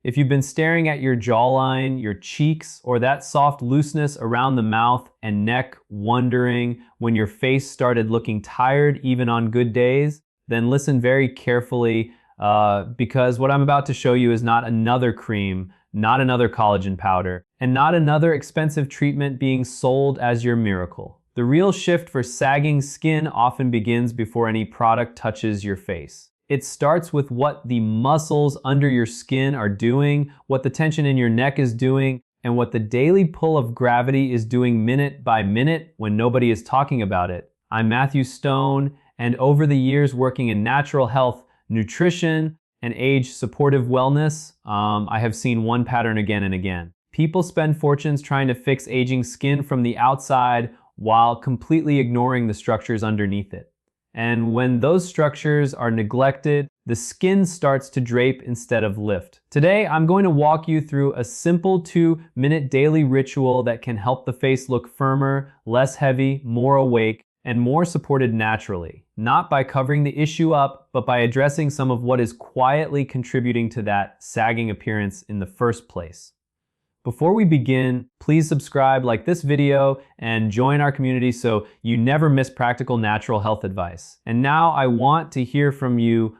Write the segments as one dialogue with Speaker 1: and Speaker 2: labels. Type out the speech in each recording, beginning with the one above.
Speaker 1: If you've been staring at your jawline, your cheeks, or that soft looseness around the mouth and neck, wondering when your face started looking tired even on good days, then listen very carefully because what I'm about to show you is not another cream, not another collagen powder, and not another expensive treatment being sold as your miracle. The real shift for sagging skin often begins before any product touches your face. It starts with what the muscles under your skin are doing, what the tension in your neck is doing, and what the daily pull of gravity is doing minute by minute when nobody is talking about it. I'm Matthew Stone, and over the years working in natural health, nutrition, and age-supportive wellness, I have seen one pattern again and again. People spend fortunes trying to fix aging skin from the outside while completely ignoring the structures underneath it. And when those structures are neglected, the skin starts to drape instead of lift. Today, I'm going to walk you through a simple 2-minute daily ritual that can help the face look firmer, less heavy, more awake, and more supported naturally. Not by covering the issue up, but by addressing some of what is quietly contributing to that sagging appearance in the first place. Before we begin, please subscribe, like this video, and join our community so you never miss practical natural health advice. And now I want to hear from you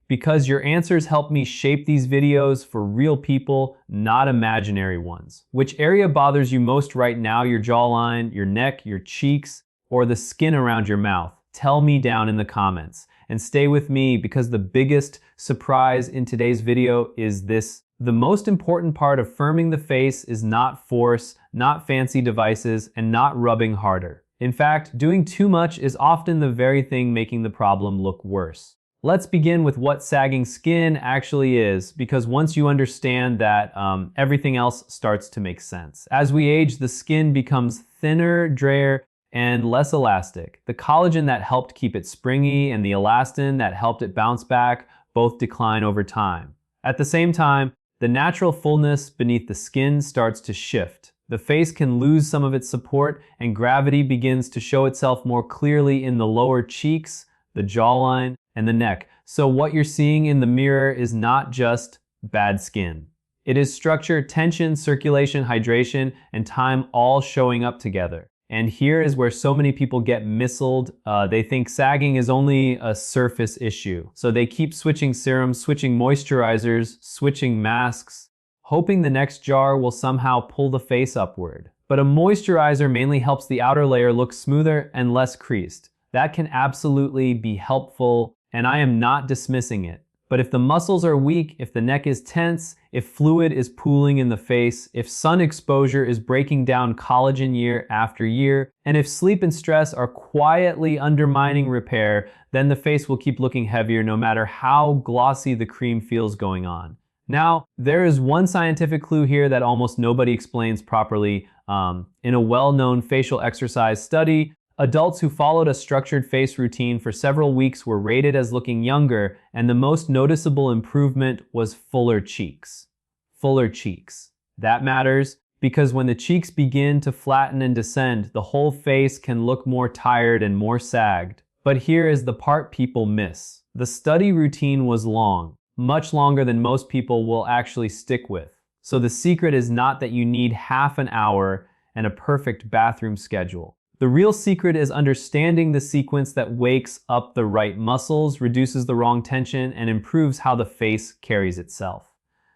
Speaker 1: because your answers help me shape these videos for real people, not imaginary ones. Which area bothers you most right now? Your jawline, your neck, your cheeks, or the skin around your mouth? Tell me down in the comments. And stay with me because the biggest surprise in today's video is this. The most important part of firming the face is not force, not fancy devices, and not rubbing harder. In fact, doing too much is often the very thing making the problem look worse. Let's begin with what sagging skin actually is, because once you understand that, everything else starts to make sense. As we age, the skin becomes thinner, drier, and less elastic. The collagen that helped keep it springy and the elastin that helped it bounce back both decline over time. At the same time, the natural fullness beneath the skin starts to shift. The face can lose some of its support and gravity begins to show itself more clearly in the lower cheeks, the jawline, and the neck. So what you're seeing in the mirror is not just bad skin. It is structure, tension, circulation, hydration, and time all showing up together. And here is where so many people get misled. They think sagging is only a surface issue. So they keep switching serums, switching moisturizers, switching masks, hoping the next jar will somehow pull the face upward. But a moisturizer mainly helps the outer layer look smoother and less creased. That can absolutely be helpful, and I am not dismissing it. But if the muscles are weak, if the neck is tense, if fluid is pooling in the face, if sun exposure is breaking down collagen year after year, and if sleep and stress are quietly undermining repair, then the face will keep looking heavier no matter how glossy the cream feels going on. Now, there is one scientific clue here that almost nobody explains properly. In a well-known facial exercise study, adults who followed a structured face routine for several weeks were rated as looking younger, and the most noticeable improvement was fuller cheeks. Fuller cheeks. That matters because when the cheeks begin to flatten and descend, the whole face can look more tired and more sagged. But here is the part people miss. The study routine was long, much longer than most people will actually stick with. So the secret is not that you need half an hour and a perfect bathroom schedule. The real secret is understanding the sequence that wakes up the right muscles, reduces the wrong tension, and improves how the face carries itself.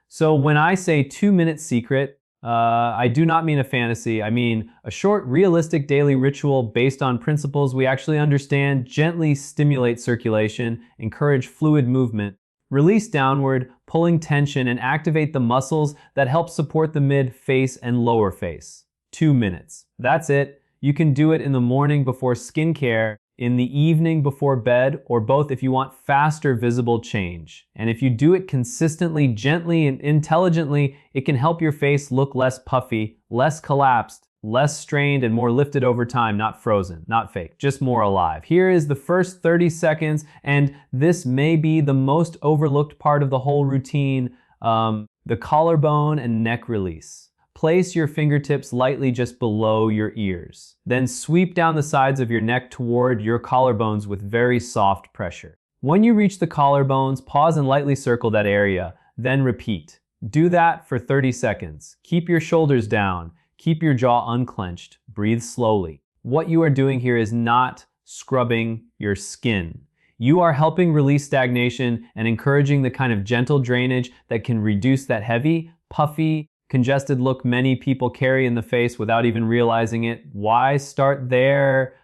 Speaker 1: So when I say 2-minute secret, I do not mean a fantasy. I mean a short, realistic daily ritual based on principles we actually understand, gently stimulate circulation, encourage fluid movement, release downward, pulling tension, and activate the muscles that help support the mid, face, and lower face. 2 minutes. That's it. You can do it in the morning before skincare, in the evening before bed, or both if you want faster visible change. And if you do it consistently, gently, and intelligently, it can help your face look less puffy, less collapsed, less strained, and more lifted over time, not frozen, not fake, just more alive. Here is the first 30 seconds, and this may be the most overlooked part of the whole routine, the collarbone and neck release. Place your fingertips lightly just below your ears. Then sweep down the sides of your neck toward your collarbones with very soft pressure. When you reach the collarbones, pause and lightly circle that area. Then repeat. Do that for 30 seconds. Keep your shoulders down. Keep your jaw unclenched. Breathe slowly. What you are doing here is not scrubbing your skin. You are helping release stagnation and encouraging the kind of gentle drainage that can reduce that heavy, puffy, congested look many people carry in the face without even realizing it. Why start there?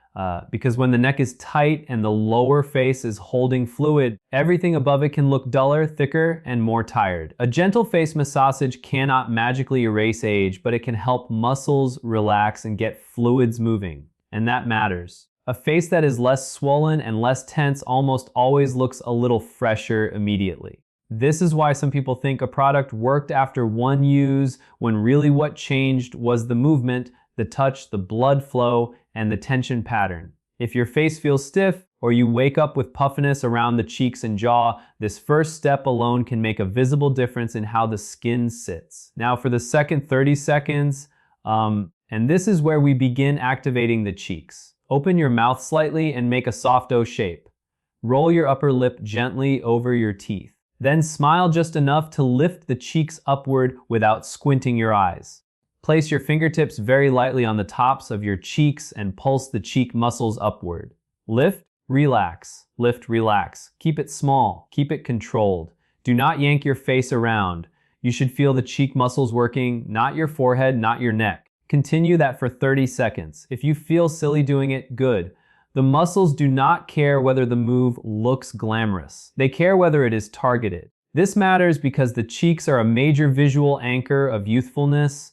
Speaker 1: Because when the neck is tight and the lower face is holding fluid, everything above it can look duller, thicker, and more tired. A gentle face massage cannot magically erase age, but it can help muscles relax and get fluids moving, and that matters. A face that is less swollen and less tense almost always looks a little fresher immediately. This is why some people think a product worked after one use, when really what changed was the movement, the touch, the blood flow, and the tension pattern. If your face feels stiff, or you wake up with puffiness around the cheeks and jaw, this first step alone can make a visible difference in how the skin sits. Now for the second 30 seconds, and this is where we begin activating the cheeks. Open your mouth slightly and make a soft O shape. Roll your upper lip gently over your teeth. Then smile just enough to lift the cheeks upward without squinting your eyes. Place your fingertips very lightly on the tops of your cheeks and pulse the cheek muscles upward. Lift, relax, lift, relax. Keep it small, keep it controlled. Do not yank your face around. You should feel the cheek muscles working, not your forehead, not your neck. Continue that for 30 seconds. If you feel silly doing it, good. The muscles do not care whether the move looks glamorous. They care whether it is targeted. This matters because the cheeks are a major visual anchor of youthfulness.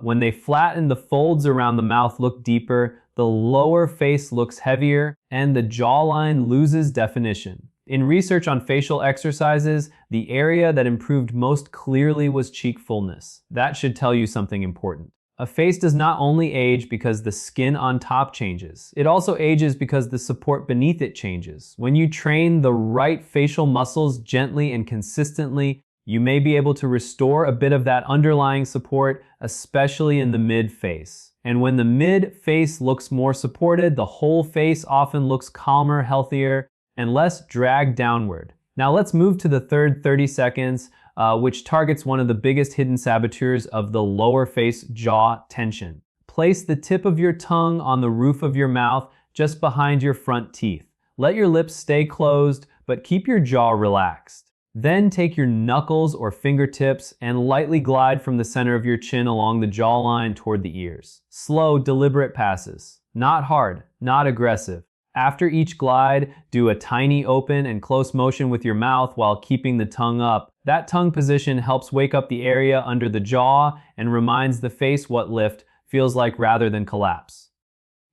Speaker 1: When they flatten, the folds around the mouth look deeper, the lower face looks heavier, and the jawline loses definition. In research on facial exercises, the area that improved most clearly was cheek fullness. That should tell you something important. A face does not only age because the skin on top changes. It also ages because the support beneath it changes. When you train the right facial muscles gently and consistently, you may be able to restore a bit of that underlying support, especially in the mid-face. And when the mid-face looks more supported, the whole face often looks calmer, healthier, and less dragged downward. Now let's move to the third 30 seconds, which targets one of the biggest hidden saboteurs of the lower face jaw tension. Place the tip of your tongue on the roof of your mouth, just behind your front teeth. Let your lips stay closed, but keep your jaw relaxed. Then take your knuckles or fingertips and lightly glide from the center of your chin along the jawline toward the ears. Slow, deliberate passes. Not hard, not aggressive. After each glide, do a tiny open and close motion with your mouth while keeping the tongue up. That tongue position helps wake up the area under the jaw and reminds the face what lift feels like rather than collapse.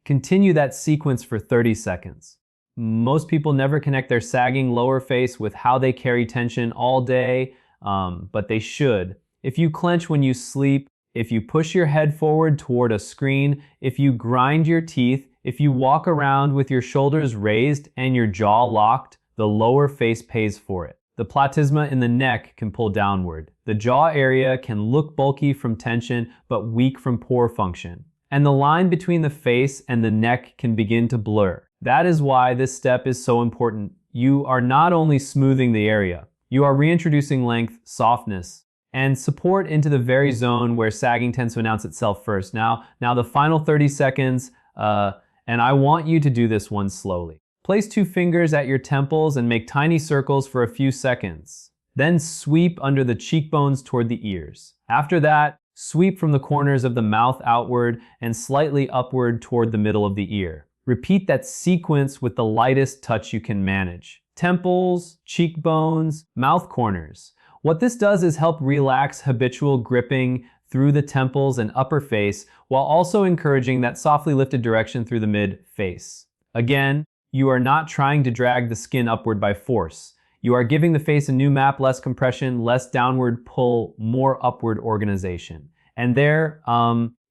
Speaker 1: Continue that sequence for 30 seconds. Most people never connect their sagging lower face with how they carry tension all day, but they should. If you clench when you sleep, if you push your head forward toward a screen, if you grind your teeth, if you walk around with your shoulders raised and your jaw locked, the lower face pays for it. The platysma in the neck can pull downward. The jaw area can look bulky from tension, but weak from poor function. And the line between the face and the neck can begin to blur. That is why this step is so important. You are not only smoothing the area, you are reintroducing length, softness, and support into the very zone where sagging tends to announce itself first. Now the final 30 seconds, and I want you to do this one slowly. Place 2 fingers at your temples and make tiny circles for a few seconds. Then sweep under the cheekbones toward the ears. After that, sweep from the corners of the mouth outward and slightly upward toward the middle of the ear. Repeat that sequence with the lightest touch you can manage. Temples, cheekbones, mouth corners. What this does is help relax habitual gripping through the temples and upper face, while also encouraging that softly lifted direction through the mid-face. Again, you are not trying to drag the skin upward by force. You are giving the face a new map, less compression, less downward pull, more upward organization. And there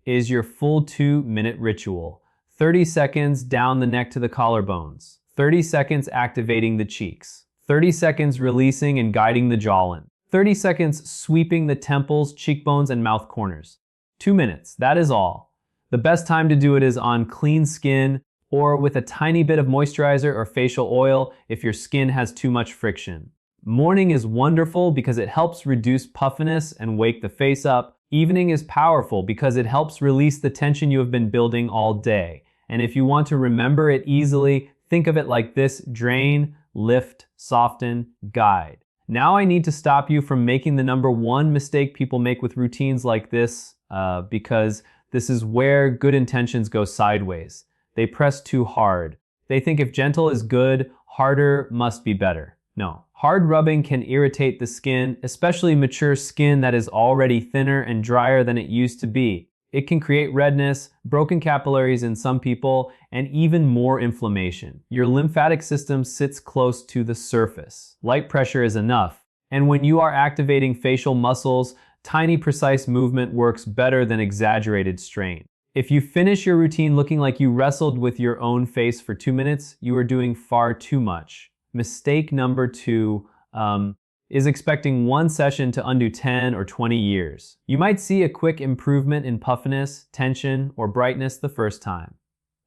Speaker 1: is your full 2-minute ritual. 30 seconds down the neck to the collarbones. 30 seconds activating the cheeks. 30 seconds releasing and guiding the jawline. 30 seconds sweeping the temples, cheekbones, and mouth corners. 2 minutes, that is all. The best time to do it is on clean skin or with a tiny bit of moisturizer or facial oil if your skin has too much friction. Morning is wonderful because it helps reduce puffiness and wake the face up. Evening is powerful because it helps release the tension you have been building all day. And if you want to remember it easily, think of it like this: drain, lift, soften, guide. Now I need to stop you from making the number one mistake people make with routines like this, because this is where good intentions go sideways. They press too hard. They think if gentle is good, harder must be better. No. Hard rubbing can irritate the skin, especially mature skin that is already thinner and drier than it used to be. It can create redness, broken capillaries in some people, and even more inflammation. Your lymphatic system sits close to the surface. Light pressure is enough. And when you are activating facial muscles, tiny precise movement works better than exaggerated strain. If you finish your routine looking like you wrestled with your own face for 2 minutes, you are doing far too much. Mistake number 2 is expecting one session to undo 10 or 20 years. You might see a quick improvement in puffiness, tension, or brightness the first time.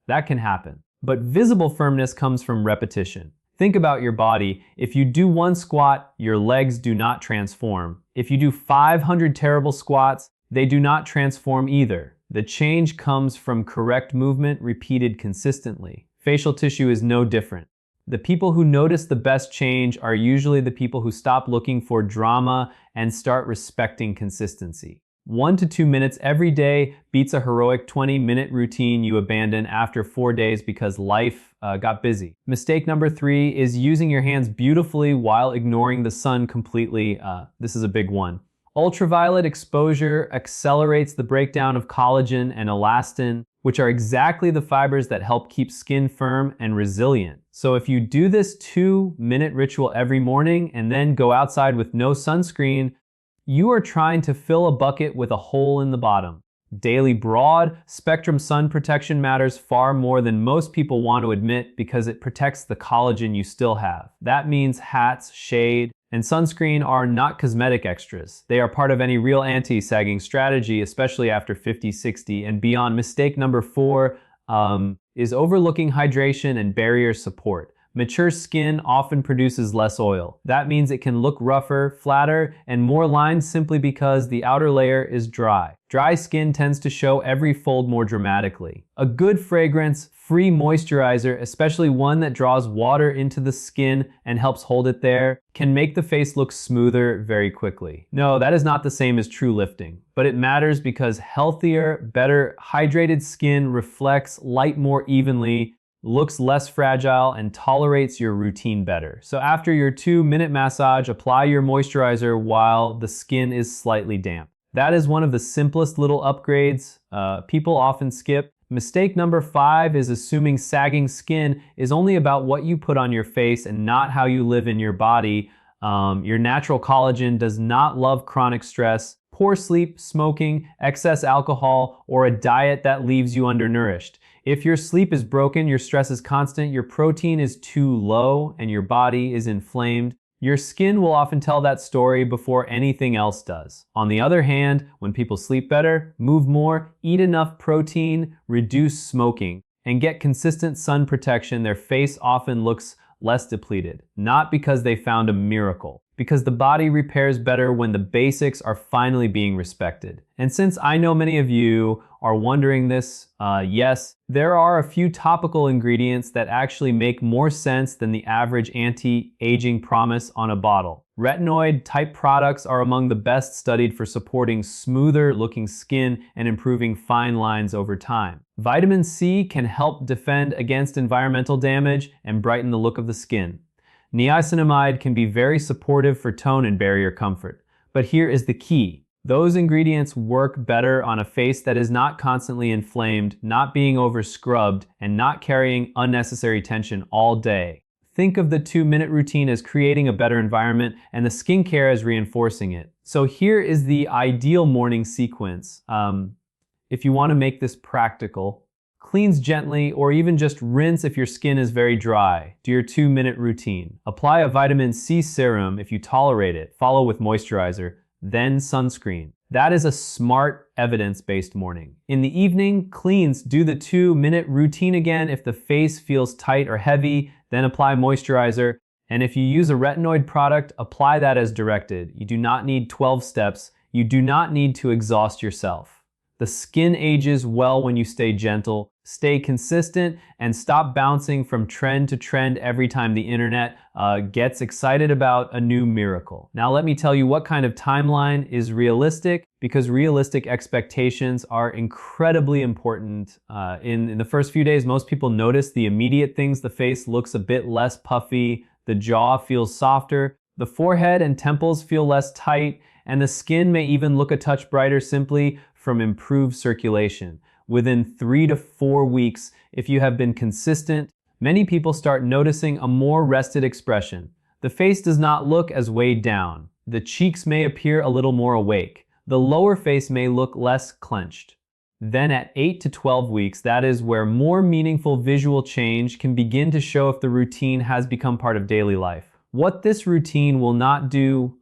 Speaker 1: That can happen. But visible firmness comes from repetition. Think about your body. If you do one squat, your legs do not transform. If you do 500 terrible squats, they do not transform either. The change comes from correct movement repeated consistently. Facial tissue is no different. The people who notice the best change are usually the people who stop looking for drama and start respecting consistency. 1 to 2 minutes every day beats a heroic 20-minute routine you abandon after 4 days because life got busy. Mistake number 3 is using your hands beautifully while ignoring the sun completely. This is a big one. Ultraviolet exposure accelerates the breakdown of collagen and elastin, which are exactly the fibers that help keep skin firm and resilient. So if you do this 2-minute ritual every morning and then go outside with no sunscreen, you are trying to fill a bucket with a hole in the bottom. Daily broad spectrum sun protection matters far more than most people want to admit because it protects the collagen you still have. That means hats, shade, and sunscreen are not cosmetic extras. They are part of any real anti-sagging strategy, especially after 50, 60, and beyond. Mistake number 4 is overlooking hydration and barrier support. Mature skin often produces less oil. That means it can look rougher, flatter, and more lined simply because the outer layer is dry. Dry skin tends to show every fold more dramatically. A good fragrance-free moisturizer, especially one that draws water into the skin and helps hold it there, can make the face look smoother very quickly. No, that is not the same as true lifting, but it matters because healthier, better hydrated skin reflects light more evenly, looks less fragile, and tolerates your routine better. So after your 2-minute massage, apply your moisturizer while the skin is slightly damp. That is one of the simplest little upgrades people often skip. Mistake number 5 is assuming sagging skin is only about what you put on your face and not how you live in your body. Your natural collagen does not love chronic stress, poor sleep, smoking, excess alcohol, or a diet that leaves you undernourished. If your sleep is broken, your stress is constant, your protein is too low, and your body is inflamed, your skin will often tell that story before anything else does. On the other hand, when people sleep better, move more, eat enough protein, reduce smoking, and get consistent sun protection, their face often looks less depleted. Not because they found a miracle, because the body repairs better when the basics are finally being respected. And since I know many of you are wondering this, yes, there are a few topical ingredients that actually make more sense than the average anti-aging promise on a bottle. Retinoid-type products are among the best studied for supporting smoother looking skin and improving fine lines over time. Vitamin C can help defend against environmental damage and brighten the look of the skin. Niacinamide can be very supportive for tone and barrier comfort. But here is the key. Those ingredients work better on a face that is not constantly inflamed, not being over-scrubbed, and not carrying unnecessary tension all day. Think of the 2-minute routine as creating a better environment and the skincare as reinforcing it. So here is the ideal morning sequence. If you want to make this practical, cleanse gently or even just rinse if your skin is very dry. Do your 2-minute routine. Apply a vitamin C serum if you tolerate it. Follow with moisturizer, then sunscreen. That is a smart, evidence-based morning. In the evening, cleanse. Do the 2-minute routine again if the face feels tight or heavy, then apply moisturizer, And if you use a retinoid product, apply that as directed. You do not need 12 steps. You do not need to exhaust yourself. The skin ages well when you stay gentle, stay consistent, and stop bouncing from trend to trend every time the internet gets excited about a new miracle. Now let me tell you what kind of timeline is realistic, because realistic expectations are incredibly important. In the first few days, most people notice the immediate things. The face looks a bit less puffy, the jaw feels softer, the forehead and temples feel less tight, and the skin may even look a touch brighter simply from improved circulation. Within 3 to 4 weeks, if you have been consistent, many people start noticing a more rested expression. The face does not look as weighed down. The cheeks may appear a little more awake. The lower face may look less clenched. Then at 8 to 12 weeks, that is where more meaningful visual change can begin to show if the routine has become part of daily life. What this routine will not do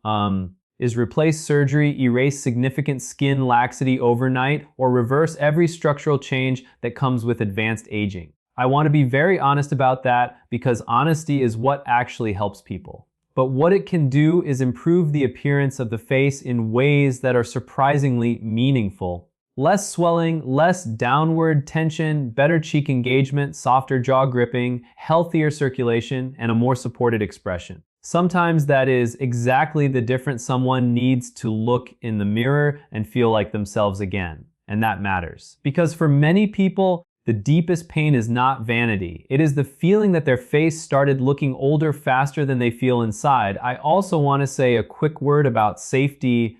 Speaker 1: is replace surgery, erase significant skin laxity overnight, or reverse every structural change that comes with advanced aging. I want to be very honest about that, because honesty is what actually helps people. But what it can do is improve the appearance of the face in ways that are surprisingly meaningful. Less swelling, less downward tension, better cheek engagement, softer jaw gripping, healthier circulation, and a more supported expression. Sometimes that is exactly the difference someone needs to look in the mirror and feel like themselves again. And that matters. Because for many people, the deepest pain is not vanity. It is the feeling that their face started looking older faster than they feel inside. I also want to say a quick word about safety.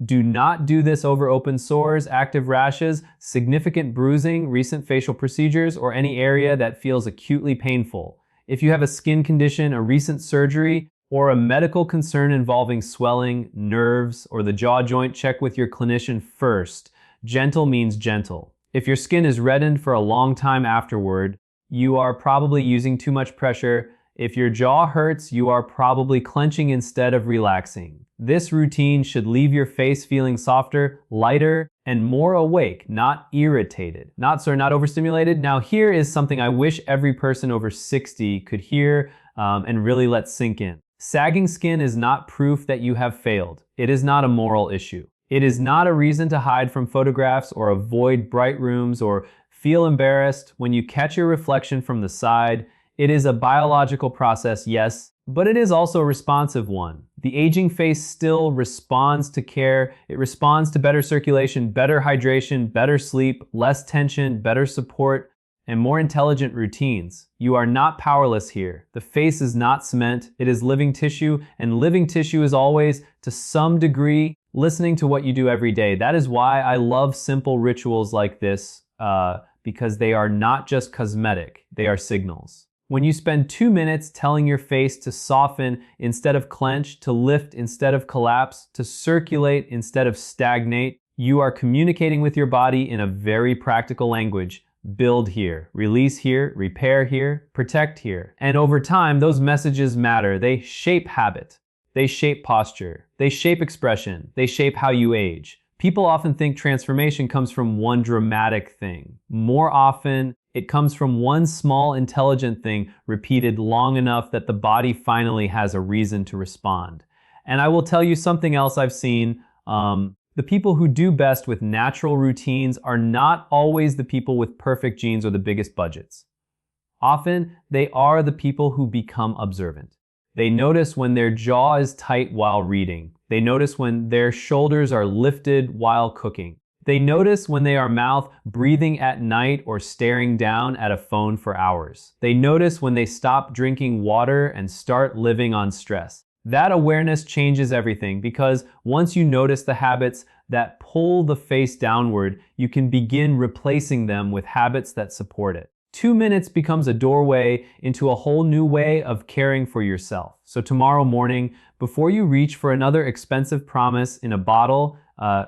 Speaker 1: Do not do this over open sores, active rashes, significant bruising, recent facial procedures, or any area that feels acutely painful. If you have a skin condition, a recent surgery, or a medical concern involving swelling, nerves, or the jaw joint, check with your clinician first. Gentle means gentle. If your skin is reddened for a long time afterward, you are probably using too much pressure. If your jaw hurts, you are probably clenching instead of relaxing. This routine should leave your face feeling softer, lighter, and more awake, not irritated. Not overstimulated. Now here is something I wish every person over 60 could hear and really let sink in. Sagging skin is not proof that you have failed. It is not a moral issue. It is not a reason to hide from photographs or avoid bright rooms or feel embarrassed when you catch your reflection from the side. It is a biological process, yes, but it is also a responsive one. The aging face still responds to care. It responds to better circulation, better hydration, better sleep, less tension, better support, and more intelligent routines. You are not powerless here. The face is not cement. It is living tissue, and living tissue is always, to some degree, listening to what you do every day. That is why I love simple rituals like this, because they are not just cosmetic, they are signals. When you spend 2 minutes telling your face to soften instead of clench, to lift instead of collapse, to circulate instead of stagnate, you are communicating with your body in a very practical language. Build here, release here, repair here, protect here. And over time, those messages matter. They shape habit. They shape posture. They shape expression. They shape how you age. People often think transformation comes from one dramatic thing. More often, it comes from one small, intelligent thing repeated long enough that the body finally has a reason to respond. And I will tell you something else I've seen. The people who do best with natural routines are not always the people with perfect genes or the biggest budgets. Often, they are the people who become observant. They notice when their jaw is tight while reading. They notice when their shoulders are lifted while cooking. They notice when they are mouth breathing at night or staring down at a phone for hours. They notice when they stop drinking water and start living on stress. That awareness changes everything, because once you notice the habits that pull the face downward, you can begin replacing them with habits that support it. 2 minutes becomes a doorway into a whole new way of caring for yourself. So tomorrow morning, before you reach for another expensive promise in a bottle,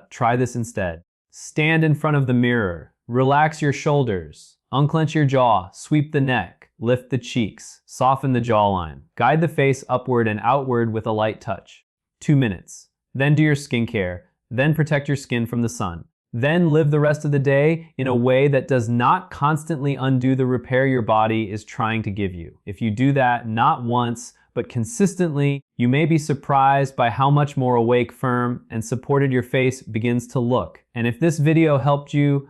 Speaker 1: try this instead. Stand in front of the mirror, relax your shoulders, unclench your jaw, sweep the neck, lift the cheeks, soften the jawline, guide the face upward and outward with a light touch. 2 minutes. Then do your skincare, then protect your skin from the sun. Then live the rest of the day in a way that does not constantly undo the repair your body is trying to give you. If you do that not once, but consistently, you may be surprised by how much more awake, firm, and supported your face begins to look. And if this video helped you,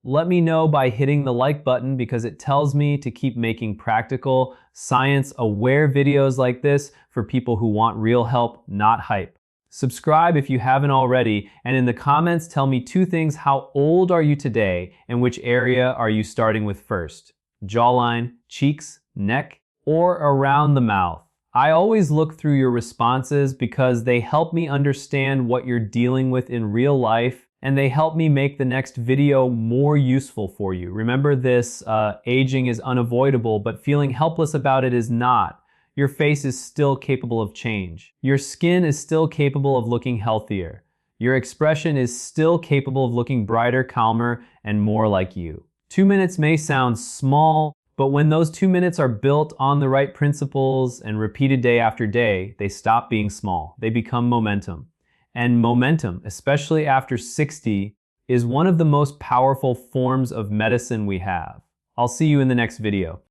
Speaker 1: let me know by hitting the like button, because it tells me to keep making practical, science-aware videos like this for people who want real help, not hype. Subscribe if you haven't already, and in the comments tell me two things: how old are you today, and which area are you starting with first? Jawline, cheeks, neck, or around the mouth? I always look through your responses because they help me understand what you're dealing with in real life, and they help me make the next video more useful for you. Remember this, aging is unavoidable, but feeling helpless about it is not. Your face is still capable of change. Your skin is still capable of looking healthier. Your expression is still capable of looking brighter, calmer, and more like you. 2 minutes may sound small, but when those 2 minutes are built on the right principles and repeated day after day, they stop being small. They become momentum. And momentum, especially after 60, is one of the most powerful forms of medicine we have. I'll see you in the next video.